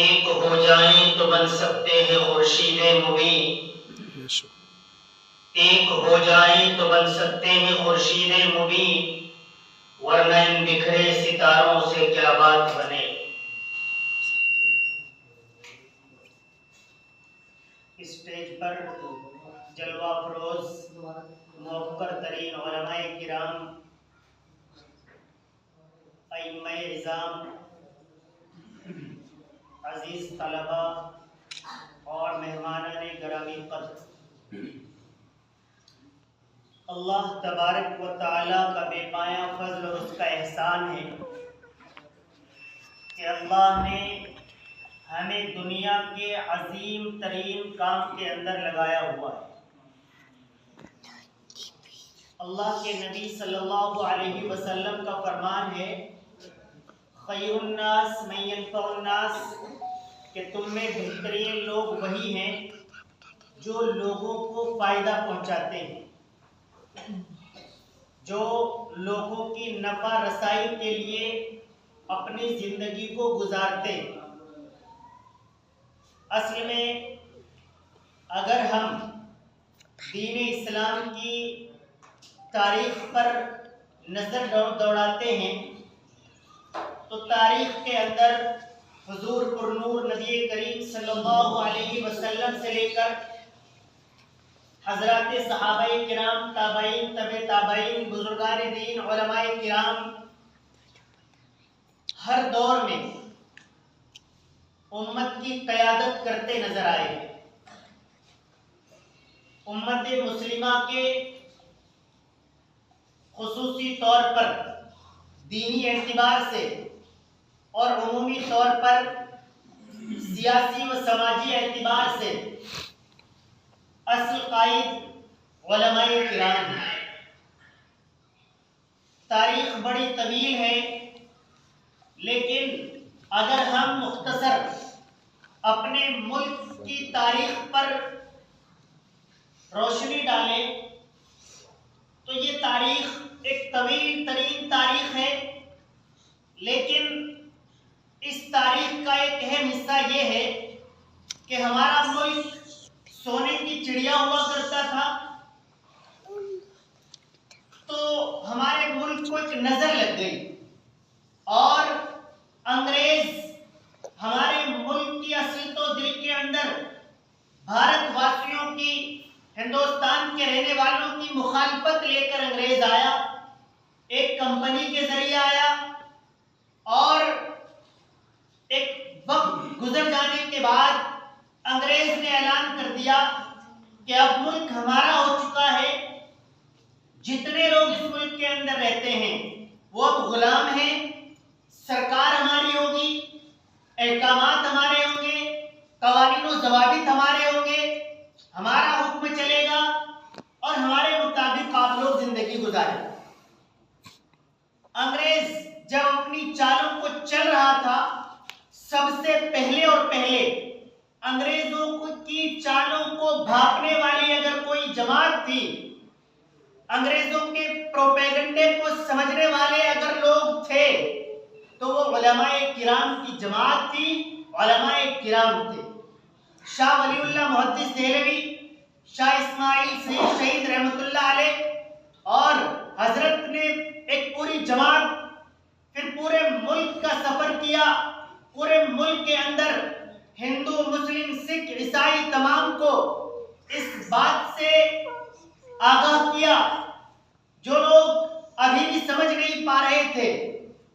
एक हो जाएं तो बन सकते हैं खुर्शीदे मुबीन, एक हो जाएं तो बन सकते हैं खुर्शीदे मुबीन, वरना इन बिखरे सितारों से क्या बात बने. स्टेज पर जलवा फरोज मौक़र तरीन उलमाए किराम, अइम्माए इज़ाम, अजीज तलबा और मेहमानाने गिरामी कद्र, अल्लाह तबारक व तआला का बेपाया फजल और उसका एहसान है कि अल्लाह ने हमें दुनिया के अजीम तरीन काम के अंदर लगाया हुआ है. अल्लाह के नबी सल्लल्लाहु अलैहि वसल्लम का फरमान है, खैरुन्नास मन यनफउन्नास, कि तुम में बेहतरीन लोग वही हैं जो लोगों को फ़ायदा पहुंचाते हैं, जो लोगों की नफ़ा रसाई के लिए अपनी ज़िंदगी को गुजारते हैं. असल में अगर हम दीन इस्लाम की तारीख पर नज़र दौड़ाते हैं तो तारीख के अंदर हुजूर पुरनूर नबी करीम सल्लल्लाहु अलैहि वसल्लम से लेकर हज़रात सहाबाए किराम, ताबईन, तबे ताबईन, बुजुर्गान दीन, उलमाए किराम हर दौर में उम्मत की क़यादत करते नजर आए. उम्मत मुस्लिमा के खुसूसी तौर पर दीनी एतबार से और उमूमी तौर पर सियासी व समाजी एतबार से असल कायद उलमाए किराम. तारीख बड़ी तवील है, लेकिन अगर हम मुख्तसर अपने मुल्क की तारीख पर रोशनी डालें तो ये तारीख एक तवील तरीन तारीख है. लेकिन इस तारीख का एक अहम हिस्सा ये है कि हमारा मुल्क सोने की चिड़िया हुआ करता था, तो हमारे मुल्क को एक नजर लग गई और अंग्रेज हमारे मुल्क की असल तो दिल के अंदर भारतवासियों की, हिंदुस्तान के रहने वालों की मुखालफत लेकर अंग्रेज आया. एक कंपनी के जरिए आया और एक वक्त गुजर जाने के बाद अंग्रेज ने ऐलान कर दिया कि अब मुल्क हमारा हो चुका है. जितने लोग इस मुल्क के अंदर रहते हैं वो अब गुलाम हैं. सरकार हमारी होगी, अहकामात हमारे होंगे, कवानीन व ज़वाबित हमारे होंगे, हमारा हुक्म चलेगा और हमारे मुताबिक आप लोग जिंदगी गुजारें. अंग्रेज जब अपनी चालों को चल रहा था, सबसे पहले और पहले अंग्रेजों की चालों को भांपने वाली अगर कोई जमात थी, अंग्रेजों के प्रोपेगेंडे को समझने वाले अगर लोग थे, तो वो उलमाए किराम की जमात थी, उलमाए किराम थे. शाह वलीउल्लाह मुहद्दिस देहलवी, शाह इस्माइल सईद शहीद रहमतुल्लाह अलैह और हजरत ने एक पूरी जमात फिर पूरे मुल्क का सफर किया. पूरे मुल्क के अंदर हिंदू, मुस्लिम, सिख, ईसाई तमाम को इस बात से आगाह किया. जो लोग अभी भी समझ नहीं पा रहे थे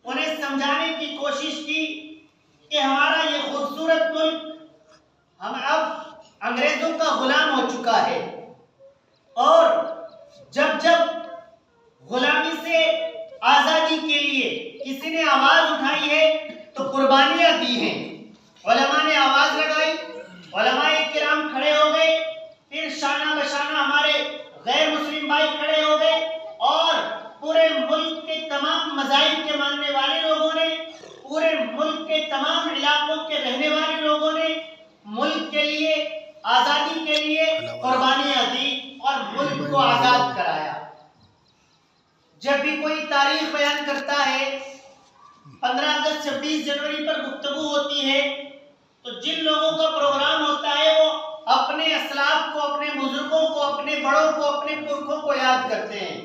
उन्हें समझाने की कोशिश की कि हमारा ये खूबसूरत मुल्क हम अब अंग्रेजों का गुलाम हो चुका है और जब जब गुलामी से आजादी के लिए किसी ने आवाज उठाई है तो कुर्बानियां दी हैं। उलमा ने आवाज लगाई, उलमाए किराम खड़े हो गए, फिर शाना बशाना हमारे गैर मुस्लिम भाई खड़े हो गए और पूरे मुल्क के तमाम मज़ाहिब के मानने वाले लोगों ने, पूरे मुल्क के तमाम इलाकों के रहने वाले लोगों ने मुल्क के लिए, आजादी के लिए कुर्बानियां दी और मुल्क को आजाद कराया। जब भी कोई तारीख बयान करता है, 15 अगस्त 26 जनवरी पर गुफ्तगू होती है, तो जिन लोगों का प्रोग्राम होता है वो अपने असलाफ को, अपने बुजुर्गों को, अपने बड़ों को, अपने पुरखों को याद करते हैं।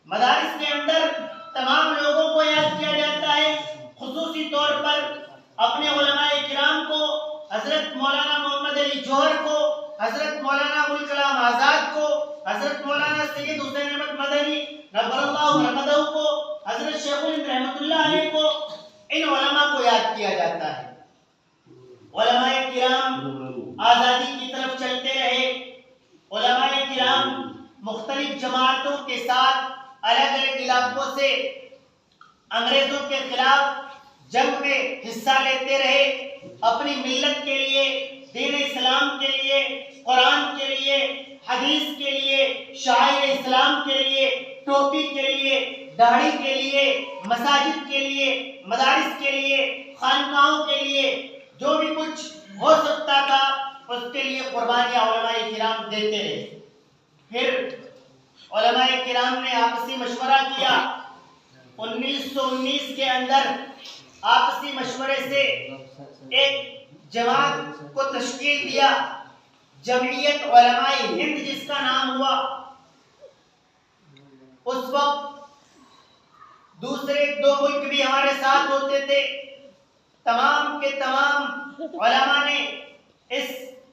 मदारिस के अंदर तमाम लोगों को याद किया जाता है, खुसूसी तौर पर अपने उलमाए किराम को, हजरत मौलाना मोहम्मद अली जौहर को, हजरत मौलाना अबुल कलाम आजाद को, हजरत मौलाना सैयद हुसैन अहमद मदनी नव्वरल्लाहु मरकदहु को, हजरत शेखुल हिंद रहमतुल्लाह अलैह को, इन उलमा को याद किया जाता है। उलमाए किराम आजादी की तरफ चलते रहे, उलमाए किराम मुख्तलिफ जमातों के साथ अलग अलग इलाकों से अंग्रेजों के खिलाफ जंग में हिस्सा लेते रहे, अपनी मिल्लत के लिए, दीन इस्लाम के लिए, कुरान के लिए, हदीस के लिए, शायर इस्लाम के लिए, टोपी के लिए, दाढ़ी के लिए, मसाजिद के लिए, मदारिस के लिए, खानकाहों के लिए, जो भी कुछ हो सकता था उसके लिए कुर्बानियां उलमाए किराम देते रहे। फिर उलमाए किराम ने आपसी मशवरा किया। 1919 के अंदर आपसी मशवरे से एक जमात को तश्कील दिया, जमीयत उलमाए हिंद जिसका नाम हुआ। उस वक्त दूसरे 2 मुल्क भी हमारे साथ होते थे। तमाम के तमाम उलमा ने इस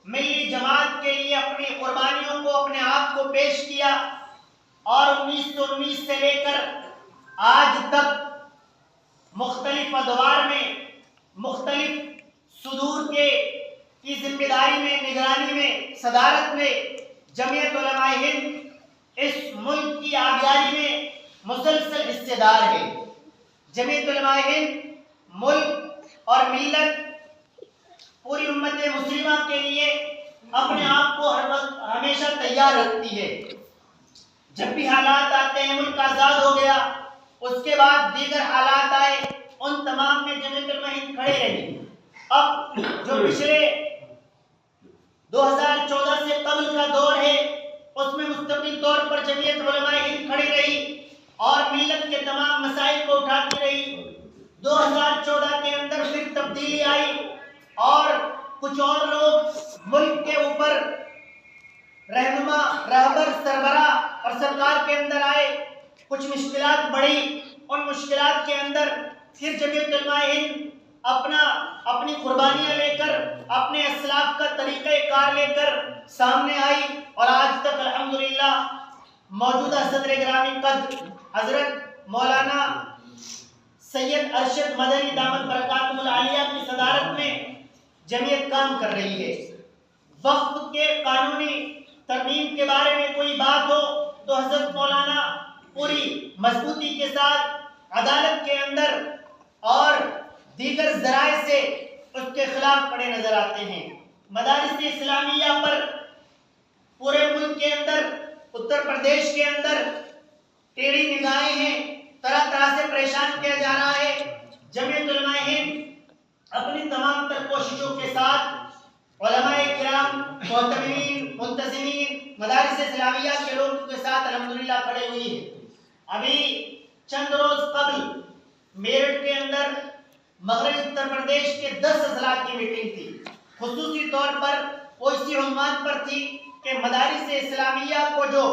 मिली जमात के लिए अपनी कुर्बानियों को, अपने आप को पेश किया और 1919 से लेकर आज तक मुख्तलिफ अदवार में, मुख्तलिफ सुदूर के की जिम्मेदारी में, निगरानी में, सदारत में जमीयत उलमाए हिंद इस मुल्क की आबियारी में मुसलसल हिस्सेदार है। जमीयत उलमाए हिंद मुल्क और मिल्लत, पूरी उम्मत मुस्लिमा के लिए अपने आप को हर वक्त हमेशा तैयार रखती है। जब भी हालात आते हैं, मुल्क आजाद हो गया, उसके बाद दीगर हालात आए, उन तमाम में जमीयत उलमाए हिंद खड़े रही। अब जो पिछले 2014 से कबल का दौर है, उसमें मुस्तकिल तौर पर जमीयत उलमाए हिंद खड़ी रही और मिल्लत के तमाम मसाइल को उठाती रही। 2014 के अंदर फिर तब्दीली आई और कुछ और लोग मुल्क के ऊपर रहनुमा, रहबर, सरबरा और सरकार के अंदर आए। कुछ मुश्किलात बढ़ी, उन मुश्किलात के अंदर फिर जमीयत उलमाए हिंद अपनी कुर्बानियां लेकर, अपने असलाफ का तरीक़ा-ए-कार लेकर सामने आई और आज तक अल्हम्दुलिल्लाह मौजूदा सदर गिरामी कद्र हजरत मौलाना सैयद अरशद मदनी दामत बरकातुहुल आलिया की सदारत में जमीयत काम कर रही है। वक्फ के कानूनी तरमीम के बारे में कोई बात हो तो हजरत मौलाना पूरी मजबूती के साथ अदालत के अंदर और दीगर जराए से उसके खिलाफ खड़े नजर आते हैं। मदारिस इस्लामिया पर पूरे मुल्क के अंदर, उत्तर प्रदेश के अंदर टेढ़ी निगाहें हैं, तरह तरह से परेशान किया जा रहा है। जमीयत उलमाए हिंद अपनी तमाम तर कोशिशों के साथ उलमाए किराम, मुअतमिरीन, मुंतज़िमीन, मदारिस इस्लामिया के लोगों के साथ अल्हम्दुलिल्लाह खड़े हुई है। अभी चंद रोज कबल मेरठ के अंदर मगरबी उत्तर प्रदेश के 10 अजला की मीटिंग थी। खुसूसी तौर पर वो इसी उन्वान पर थी कि मदारिस इस्लामिया को जो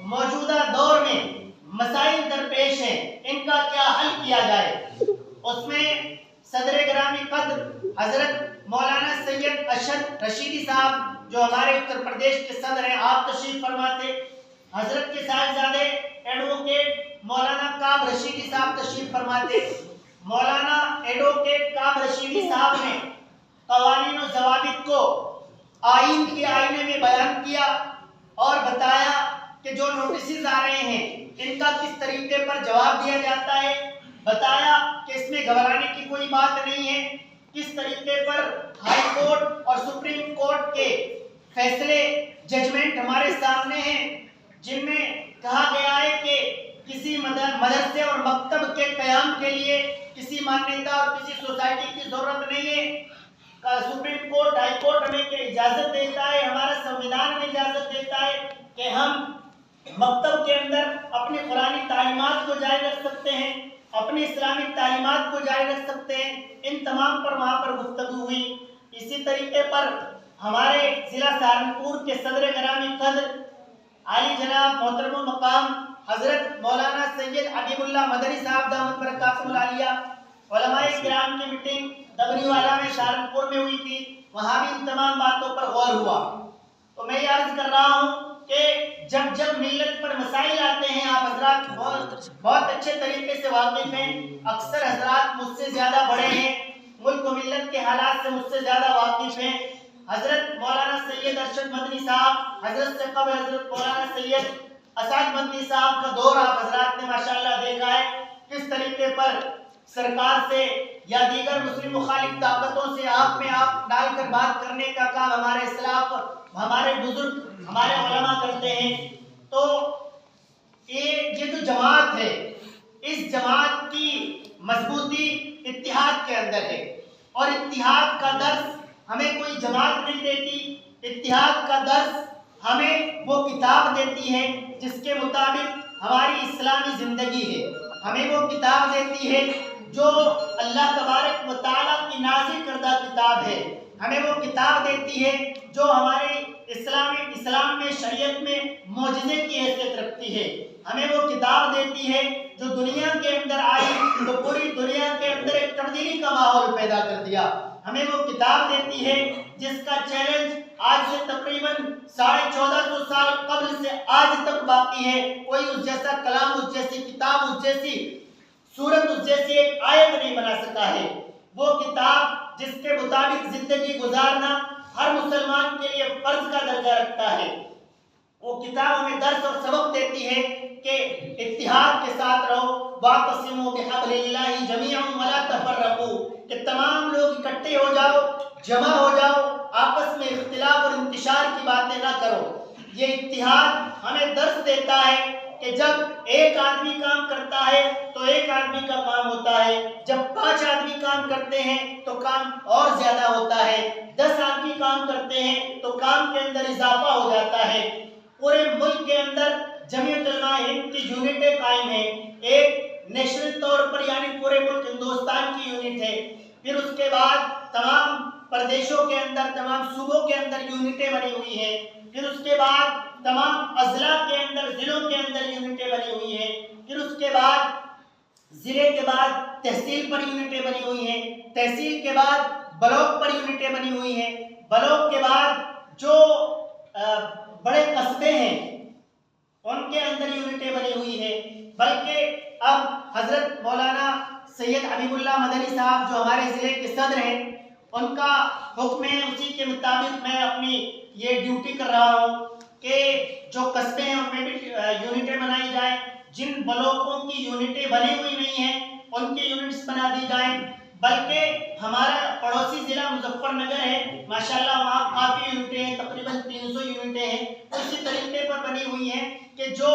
मौजूदा दौर में मसाइल दरपेश हैं, इनका क्या हल किया जाए। उसमें सदर गिरामी कद्र हजरत मौलाना सैयद अशद रशीदी साहब जो हमारे उत्तर प्रदेश के सदर हैं, आप तशरीफ फरमाते। हजरत के साहिबजादे एडवोकेट मौलाना काब रशीदी साहब तशरीफ फरमाते। मौलाना एडवोकेट काब रशीदी साहब ने कवानीन और ज़वाबित को आइन के आईने में बयान किया और बताया कि जो नोटिस आ रहे हैं इनका किस तरीके पर जवाब दिया जाता है। बताया कि इसमें घबराने की कोई बात नहीं है। किस तरीके पर हाई कोर्ट और सुप्रीम कोर्ट के फैसले जजमेंट हमारे सामने हैं, जिनमें कहा गया है कि किसी मदरसे और मकतब के कयाम के लिए किसी मान्यता और किसी सोसाइटी की जरूरत नहीं है। सुप्रीम कोर्ट, हाई कोर्ट हमें इजाजत देता है, हमारा संविधान में इजाजत देता है कि हम मकतब के अंदर अपनी कुरानी तालीमात को जारी रख सकते हैं, अपनी इस्लामिक तालीमात को जारी रख सकते हैं। इन तमाम पर वहाँ पर गुफ्तगू हुई। इसी तरीके पर हमारे जिला सहारनपुर के सदर ग्रामी कद्र आली जनाब मोहतरम मकाम हजरत मौलाना सैयद हबीबुल्लाह मदनी साहब दामद बरकातुहुल आलिया उलमाए किराम की मीटिंग दबरीवाला में सहारनपुर में हुई थी। वहाँ भी इन तमाम बातों पर गौर हुआ। तो मैं ये अर्ज कर रहा हूँ कि जब जब मिल्लत पर मसाइल आते हैं, आप हजरात बहुत अच्छे तरीके से वाकिफ हैं। अक्सर हजरात मुझसे ज्यादा बड़े हैं, मुल्क व मिल्लत के हालात से मुझसे ज्यादा वाकिफ हैं। हजरत मौलाना सैयद अरशद मदनी साहब, हजरत से कबल हजरत मौलाना सैयद असाद मदनी साहब का दौर आप हजरात ने माशाअल्लाह देखा है, किस तरीके पर सरकार से या दीगर मुस्लिम मुखालिफ ताकतों से आप में आप डालकर बात करने का काम हमारे इस्लाफ, हमारे बुजुर्ग, हमारे उलमा करते हैं। तो ये जो जमात है, इस जमात की मजबूती इत्तिहाद के अंदर है और इत्तिहाद का दर्स हमें कोई जमात नहीं देती। इत्तिहाद का दर्स हमें वो किताब देती है जिसके मुताबिक हमारी इस्लामी जिंदगी है। हमें वो किताब देती है जो अल्लाह तबारक व तआला की नाज़िल करदा किताब है। हमें वो किताब देती है जो हमारे इस्लाम में शरीयत में मौजज़े की हैसियत रखती है। हमें वो किताब देती है जो दुनिया के अंदर आई तो पूरी दुनिया के अंदर एक तब्दीली का माहौल पैदा कर दिया। हमें वो किताब देती है जिसका चैलेंज आज से तकरीबन 1450 साल कबल से आज तक बाकी है। कोई उस जैसा कलाम, उस जैसी किताब, उस जैसी सूरत, उस जैसी एक आयत नहीं बना सका है। वो किताब जिसके मुताबिक जिंदगी गुजारना हर मुसलमान के लिए फर्ज का दर्जा रखता है। वो किताब हमें दर्स और सबक देती है कि इत्तिहाद के साथ रहो, वातसिमू बिहब्लिल्लाहि जमीअन वला तफर्रकू, कि तमाम लोग इकट्ठे हो जाओ, जमा हो जाओ, आपस में इख्तिलाफ और इंतिशार की बातें ना करो। ये इत्तिहाद हमें दर्स देता है कि जब एक आदमी काम करता है तो एक आदमी का काम होता है, जब 5 आदमी काम करते हैं तो काम और ज्यादा होता है, 10 आदमी काम करते हैं तो काम के अंदर इजाफा हो जाता है। पूरे मुल्क के अंदर जमीयत उलमा हिंद की यूनिटें कायम है, एक नेशनल तौर पर यानी पूरे मुल्क हिंदुस्तान की यूनिट है। फिर उसके बाद तमाम प्रदेशों के अंदर, तमाम सूबों के अंदर यूनिटें बनी हुई हैं। फिर उसके बाद तमाम अजला के अंदर, जिलों के अंदर यूनिटें बनी हुई हैं। फिर उसके बाद जिले के बाद तहसील पर यूनिटें बनी हुई हैं, तहसील के बाद ब्लॉक पर यूनिटें बनी हुई हैं, ब्लॉक के बाद जो बड़े कस्बे हैं उनके अंदर यूनिटें बनी हुई है। बल्कि अब हजरत मौलाना सैयद हबीबुल्लाह मदनी साहब जो हमारे ज़िले के सदर हैं, उनका हुक्म है, उसी के मुताबिक मैं अपनी ये ड्यूटी कर रहा हूँ कि जो कस्बे हैं उनमें भी यूनिटें बनाई जाए। जिन ब्लॉकों की यूनिटें बनी हुई नहीं हैं उनकी यूनिट्स बना दी जाएं। बल्कि हमारा पड़ोसी ज़िला मुजफ्फरनगर है, माशाल्लाह वहाँ काफ़ी यूनिटें हैं, तकरीबन 300 यूनिटें हैं। उसी तरीके पर बनी हुई हैं कि जो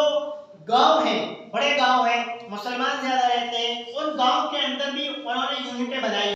गांव हैं, बड़े गांव हैं, मुसलमान ज़्यादा रहते हैं, उन गांव के अंदर भी उन्होंने यूनिटें बनाई।